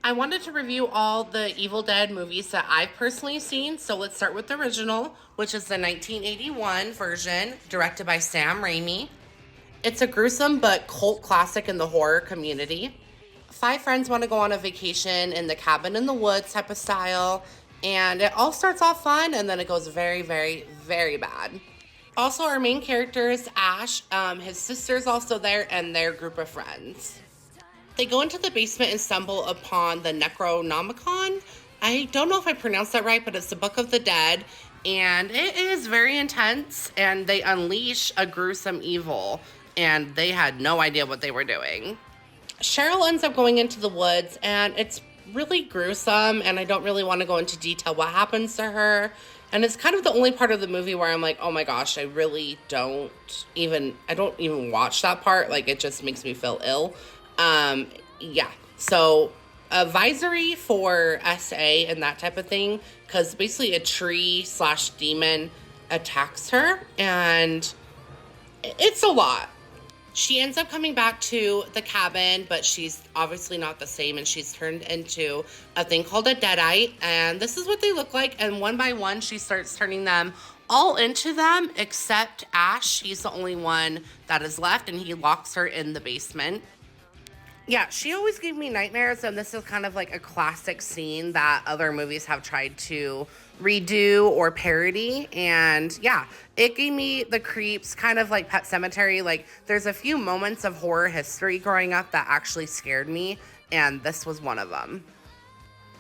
I wanted to review all the Evil Dead movies that I've personally seen. So let's start with the original, which is the 1981 version, directed by Sam Raimi. It's a gruesome but cult classic in the horror community. Five friends want to go on a vacation in the cabin in the woods type of style, and it all starts off fun and then it goes very, very, very bad. Also, our main character is Ash. His sister's also there, and their group of friends. They go into the basement and stumble upon the Necronomicon. I don't know if I pronounced that right, but it's the Book of the Dead. And it is very intense, and they unleash a gruesome evil, and they had no idea what they were doing. Cheryl ends up going into the woods, and it's really gruesome, and I don't really want to go into detail what happens to her. And it's kind of the only part of the movie where I'm like, oh my gosh, I don't even watch that part. Like, it just makes me feel ill. Yeah. So, advisory for SA and that type of thing, because basically a tree slash demon attacks her, and it's a lot. She ends up coming back to the cabin, but she's obviously not the same, and she's turned into a thing called a deadite, and this is what they look like. And one by one, she starts turning them all into them, except Ash. He's the only one that is left, and he locks her in the basement. Yeah, she always gave me nightmares, and this is kind of like a classic scene that other movies have tried to redo or parody. And yeah, it gave me the creeps, kind of like Pet Sematary. Like, there's a few moments of horror history growing up that actually scared me, and this was one of them.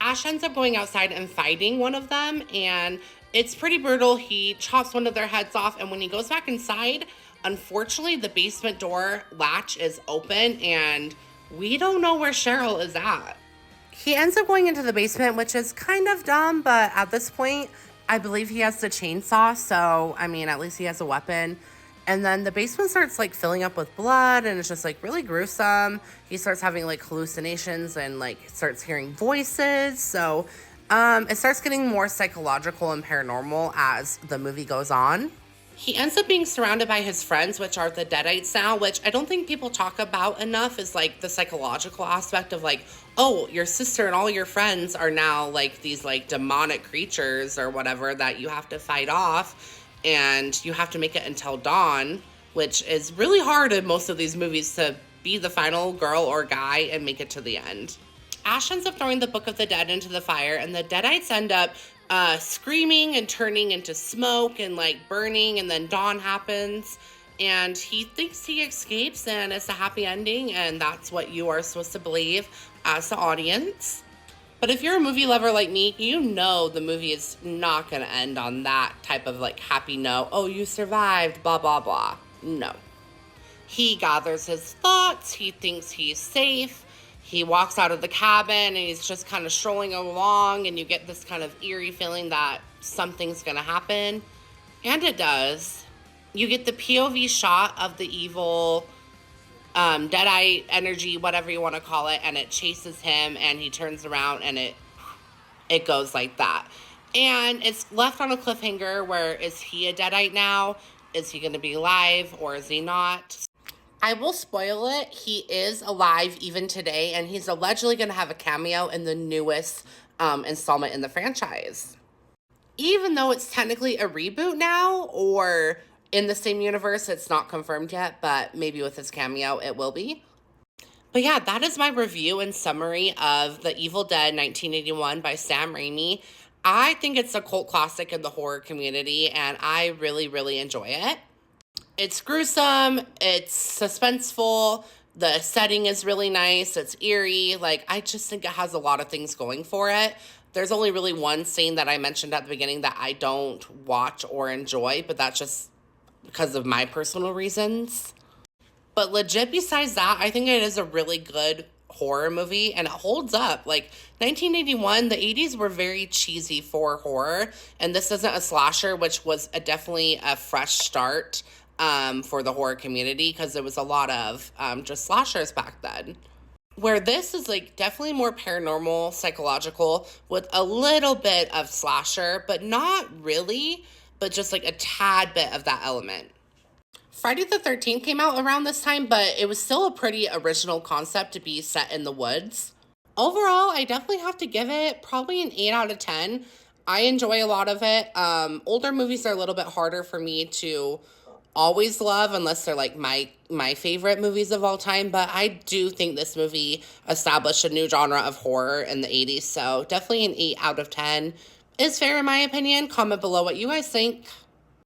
Ash ends up going outside and fighting one of them, and it's pretty brutal. He chops one of their heads off, and when he goes back inside, unfortunately, the basement door latch is open, and we don't know where Cheryl is at. He ends up going into the basement, which is kind of dumb, but at this point, I believe he has the chainsaw, so I mean, at least he has a weapon. And then the basement starts like filling up with blood, and it's just like really gruesome. He starts having like hallucinations and like starts hearing voices. So it starts getting more psychological and paranormal as the movie goes on. He ends up being surrounded by his friends, which are the Deadites now, which I don't think people talk about enough, is like the psychological aspect of like, oh, your sister and all your friends are now like these like demonic creatures or whatever that you have to fight off, and you have to make it until dawn, which is really hard in most of these movies to be the final girl or guy and make it to the end. Ash ends up throwing the Book of the Dead into the fire, and the Deadites end up screaming and turning into smoke and like burning, and then dawn happens, and he thinks he escapes, and it's a happy ending, and that's what you are supposed to believe as the audience. But if you're a movie lover like me, you know the movie is not going to end on that type of like happy note. Oh, you survived, blah, blah, blah. No. He gathers his thoughts. He thinks he's safe. He walks out of the cabin, and he's just kind of strolling along, and you get this kind of eerie feeling that something's going to happen. And it does. You get the POV shot of the evil Deadeye energy, whatever you want to call it, and it chases him, and he turns around, and it goes like that. And it's left on a cliffhanger where, is he a Deadite now? Is he going to be alive, or is he not? I will spoil it. He is alive even today, and he's allegedly going to have a cameo in the newest installment in the franchise. Even though it's technically a reboot now, or in the same universe, it's not confirmed yet, but maybe with his cameo, it will be. But yeah, that is my review and summary of The Evil Dead 1981 by Sam Raimi. I think it's a cult classic in the horror community, and I really, really enjoy it. It's gruesome, it's suspenseful, the setting is really nice, it's eerie. Like, I just think it has a lot of things going for it. There's only really one scene that I mentioned at the beginning that I don't watch or enjoy, but that's just because of my personal reasons. But legit, besides that, I think it is a really good horror movie, and it holds up. Like, 1981, the 80s were very cheesy for horror, and this isn't a slasher, which was definitely a fresh start for the horror community, because there was a lot of just slashers back then. Where this is like definitely more paranormal, psychological, with a little bit of slasher, but not really, but just like a tad bit of that element. Friday the 13th came out around this time, but it was still a pretty original concept to be set in the woods. Overall, I definitely have to give it probably an 8 out of 10. I enjoy a lot of it. Older movies are a little bit harder for me to always love unless they're like my favorite movies of all time, but I do think this movie established a new genre of horror in the 80s. So, definitely an 8 out of 10 is fair in my opinion. Comment below what you guys think.